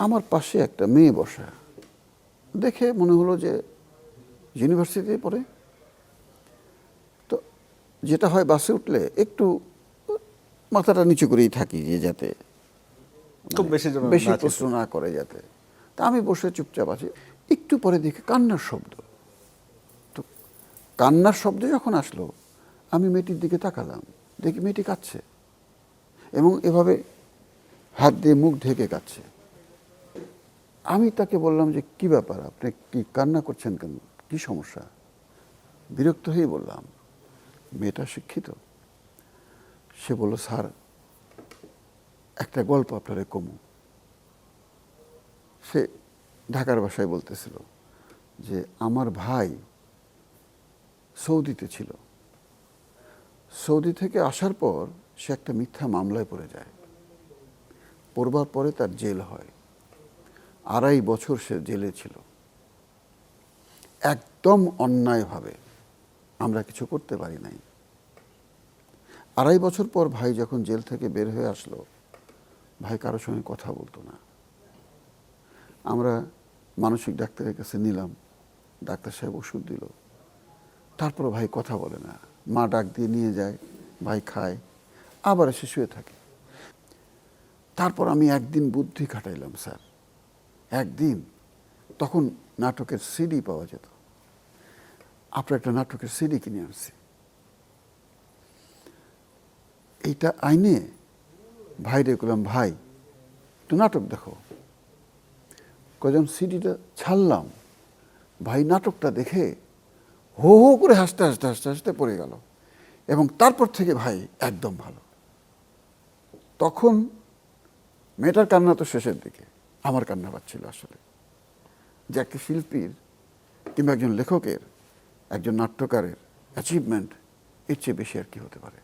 আমার পাশে একটা মেয়ে বসা, দেখে মনে হলো যে ইউনিভার্সিটিতে পড়ে। তো যেটা হয় বাসে উঠলে একটু মাথাটা নিচু করেই থাকি, যে যাতে খুব বেশি যেন বেশি না প্রশ্ন চিন্তা। না করে যাতে। তা আমি বসে চুপচাপ আছি, একটু পরে দেখি কান্নার শব্দ। তো কান্নার শব্দ যখন আসলো, আমি মেয়েটির দিকে তাকালাম, দেখি মেয়েটি কাঁদছে এবং এভাবে হাত দিয়ে মুখ ঢেকে কাঁদছে। আমি তাকে বললাম যে কি ব্যাপার, আপনি কি কান্না করছেন কেন, কি সমস্যা? বিরক্ত হয়ে বললাম, মেয়েটা শিক্ষিত। সে বলল, স্যার একটা গল্প আপনারে কমু। সে ঢাকার ভাষায় বলতেছিল যে আমার ভাই সৌদিতে ছিল, সৌদি থেকে আসার পর সে একটা মিথ্যা মামলায় পড়ে যায়। পড়বার পরে তার জেল হয়, 2.5 বছর সে জেলে ছিল, একদম অন্যায়ভাবে। আমরা কিছু করতে পারি নাই। 2.5 বছর পর ভাই যখন জেল থেকে বের হয়ে আসলো, ভাই কারোর সঙ্গে কথা বলতো না। আমরা মানসিক ডাক্তারের কাছে নিলাম, ডাক্তার সাহেব ওষুধ দিল, তারপরে ভাই কথা বলে না। মা ডাক দিয়ে নিয়ে যায়, ভাই খায়, আবার এসে শুয়ে থাকে। তারপর আমি একদিন বুদ্ধি খাটাইলাম স্যার। একদিন তখন নাটকের সিডি পাওয়া যেত, আপনার একটা নাটকের সিডি কিনে আনছি। এইটা আইনে ভাইরে বললাম, ভাই একটু নাটক দেখো। কজন সিডিটা ছাড়লাম, ভাই নাটকটা দেখে হো হো করে হাসতে হাসতে হাসতে হাসতে পড়ে গেল, এবং তারপর থেকে ভাই একদম ভালো। তখন মেয়েটার কান্না তো শেষের দিকে, আমার কান্না পাচ্ছিল আসলে, যে একটা শিল্পীর কিংবা একজন লেখকের, একজন নাট্যকারের অ্যাচিভমেন্ট এর চেয়ে বেশি আর কি হতে পারে।